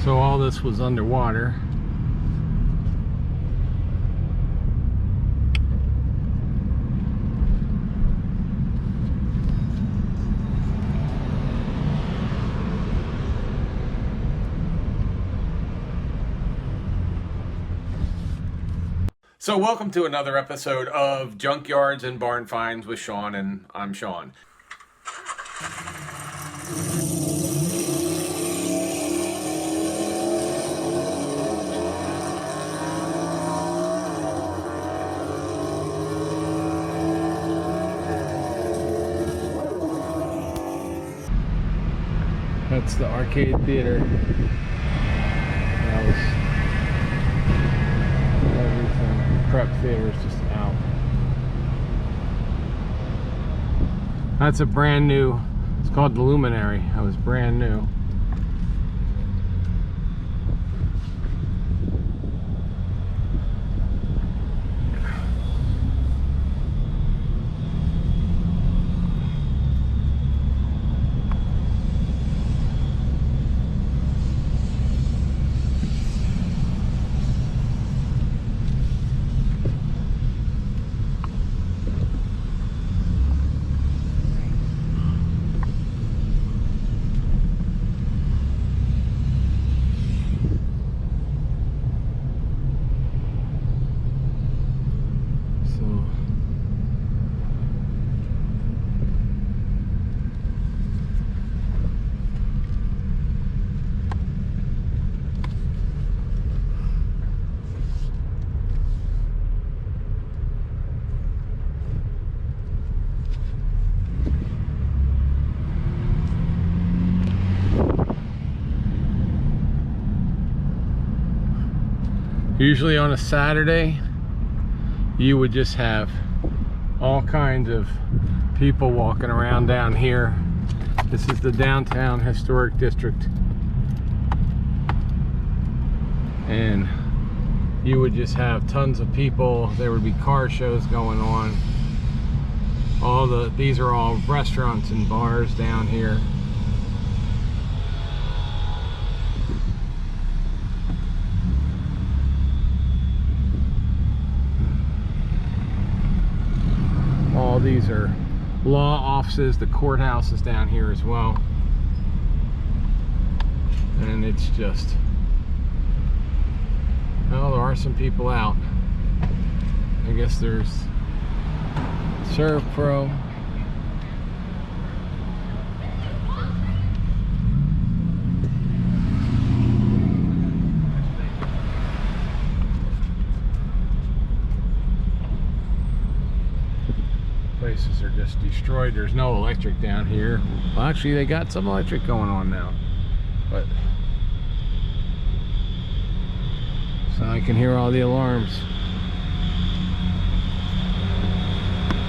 So all this was underwater. So welcome to another episode of Junkyards and Barn Finds with Sean, and I'm Sean. That's the arcade theater. That was everything. Prep theater is just out. That's a brand new, it's called the Luminary. That was brand new. Usually on a Saturday, you would just have all kinds of people walking around down here. This is the downtown historic district. And you would just have tons of people. There would be car shows going on. These are all restaurants and bars down here. All these are law offices. The courthouse is down here as well. And it's just, well, there are some people out. I guess there's Serve Pro. Places are just destroyed. There's no electric down here. Well, actually they got some electric going on now, but so I can hear all the alarms.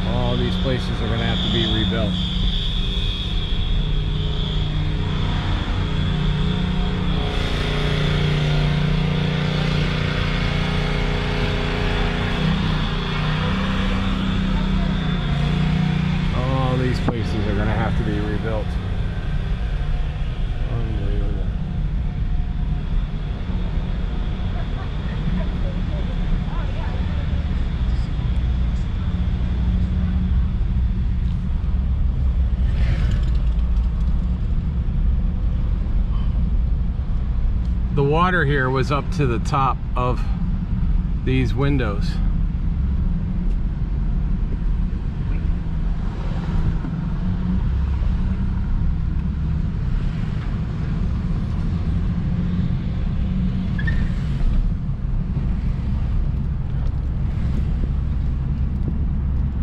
All these places are going to have to be rebuilt. These places are going to have to be rebuilt. Unbelievable. The water here was up to the top of these windows.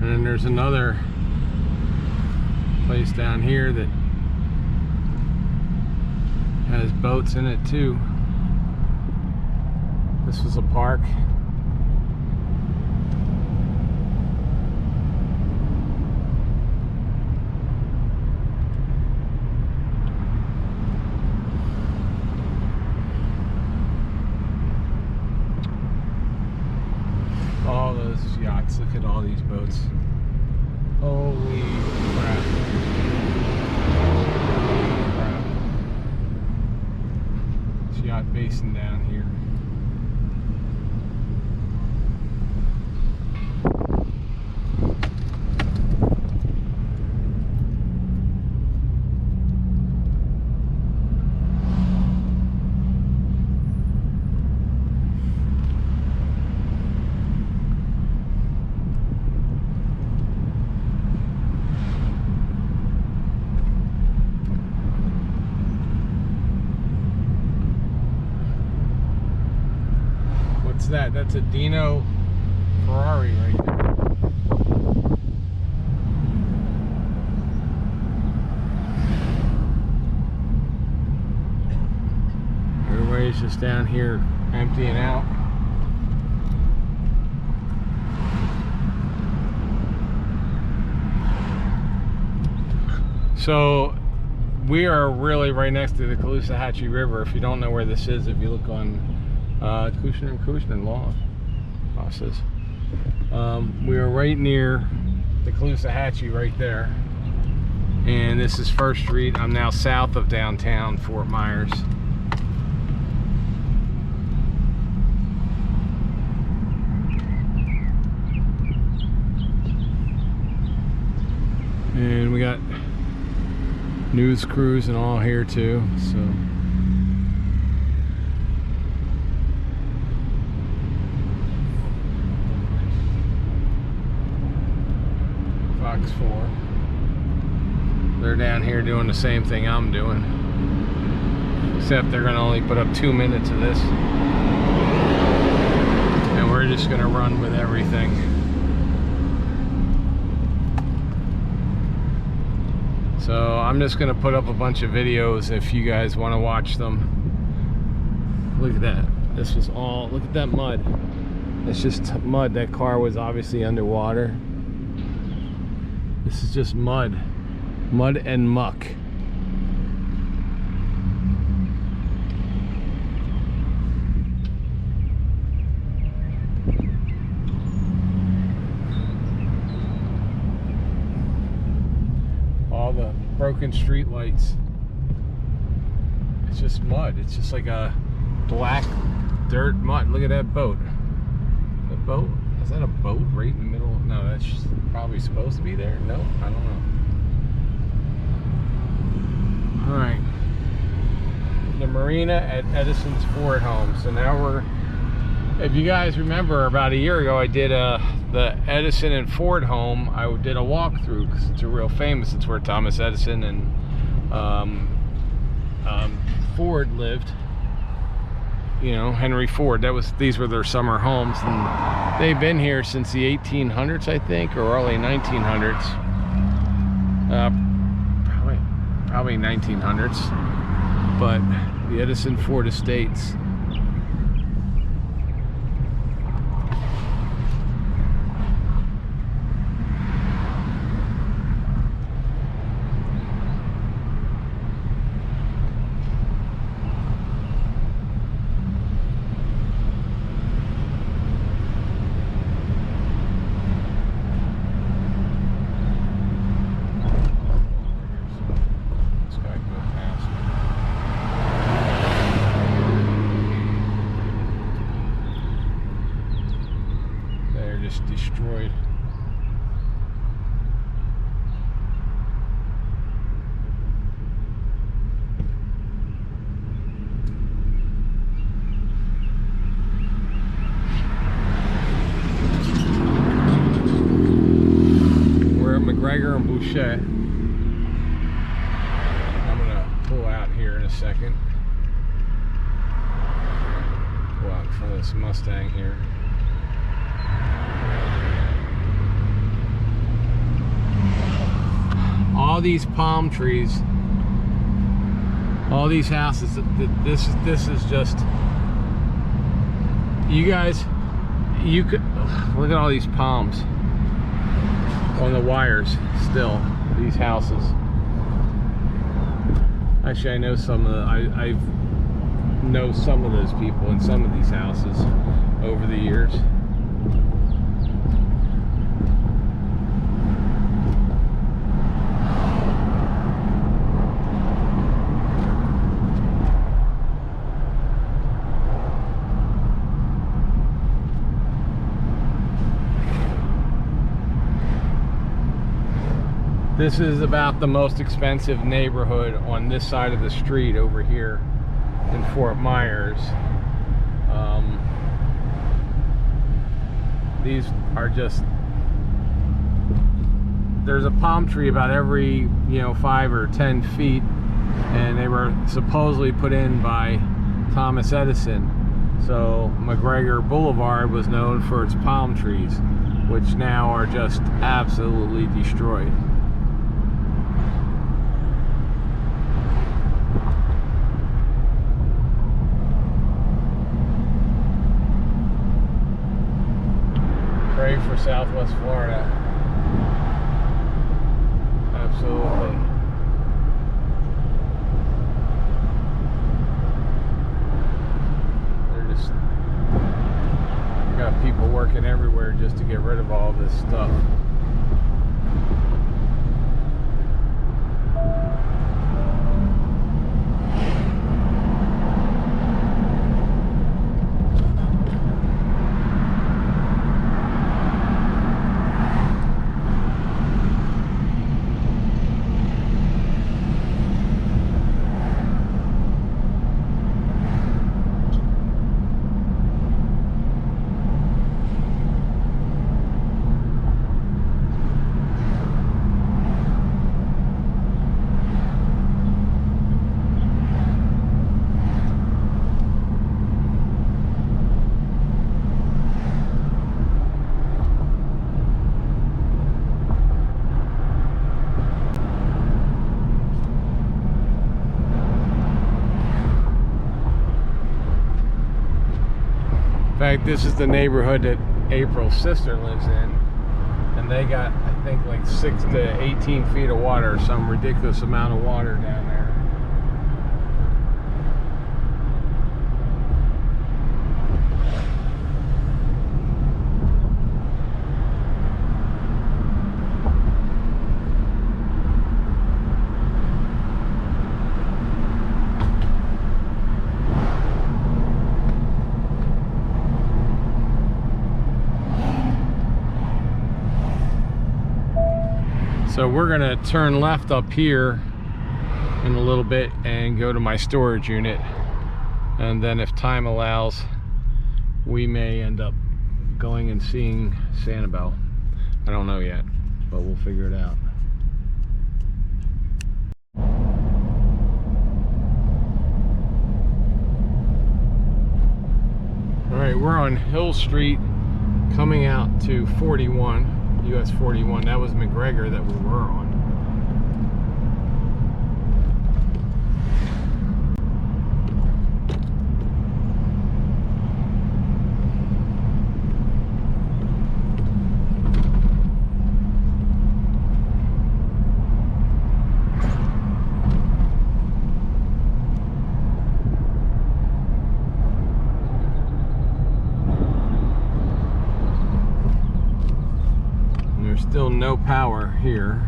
And then there's another place down here that has boats in it too. This was a park. All those yachts. Look at all these boats. Holy crap. Holy crap. This yacht racing down here. That's a Dino Ferrari right there. Everybody's just down here emptying out. So we are really right next to the Caloosahatchee River. If you don't know where this is, if you look on Cushing Law Offices. We are right near the Caloosahatchee right there, and this is First Street. I'm now south of downtown Fort Myers. And we got news crews and all here too, so Fox 4. They're down here doing the same thing I'm doing, except they're gonna only put up 2 minutes of this, and we're just gonna run with everything. So I'm just gonna put up a bunch of videos if you guys want to watch them. Look at that. This was all, look at that mud. It's just mud. That car was obviously underwater. This is just mud. Mud and muck. All the broken street lights. It's just mud. It's just like a black dirt mud. Look at that boat. The boat? Is that a boat right in the middle? No, that's just probably supposed to be there. No, I don't know. All right. The marina at Edison's Ford home. So now we're, if you guys remember, about a year ago I did the Edison and Ford home. I did a walkthrough because it's a real famous. It's where Thomas Edison and Ford lived. You know, Henry Ford. These were their summer homes, and they've been here since the 1800s, I think, or early 1900s. Probably 1900s. But the Edison Ford Estates. Destroyed. We're at McGregor and Boucher. I'm gonna pull out here in a second. Pull out in front of this Mustang here. All these palm trees, all these houses, this is just, you guys, you could look at all these palms on the wires still, these houses. Actually, I know some of the, I know some of those people in some of these houses over the years. This is about the most expensive neighborhood on this side of the street over here in Fort Myers. These are just, there's a palm tree about every 5 or 10 feet, and they were supposedly put in by Thomas Edison. So McGregor Boulevard was known for its palm trees, which now are just absolutely destroyed. Pray for Southwest Florida. Absolutely. They're just got people working everywhere just to get rid of all this stuff. In fact, this is the neighborhood that April's sister lives in, and they got, I think, like 6 to 18 feet of water, some ridiculous amount of water down there. So we're gonna turn left up here in a little bit and go to my storage unit, and then if time allows, we may end up going and seeing Sanibel. I don't know yet, but we'll figure it out. All right, we're on Hill Street coming out to 41. US 41, that was McGregor that we were on. Still no power here.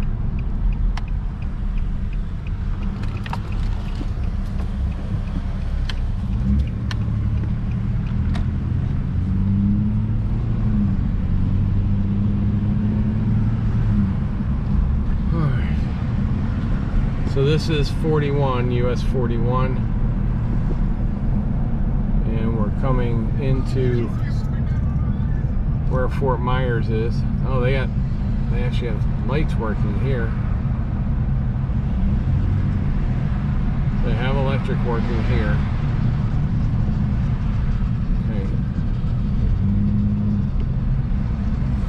All right. So this is 41, US 41, and we're coming into where Fort Myers is. Oh, they actually have lights working here. They have electric working here. Okay.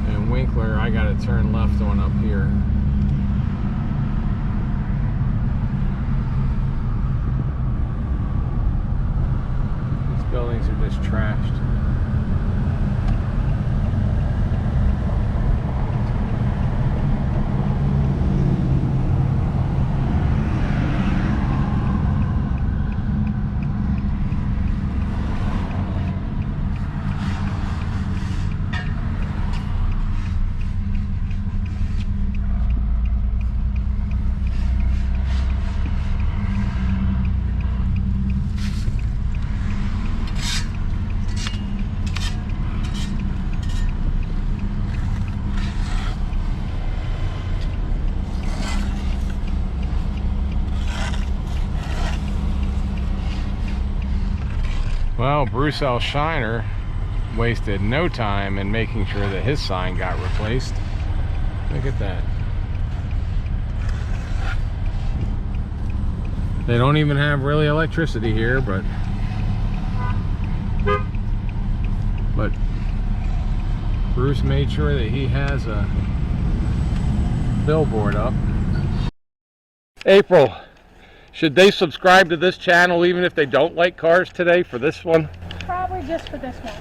And Winkler, I gotta turn left on up here. These buildings are just trashed. Well, Bruce L. Shiner wasted no time in making sure that his sign got replaced. Look at that. They don't even have really electricity here, but Bruce made sure that he has a billboard up. April, should they subscribe to this channel even if they don't like cars today for this one? Probably just for this one.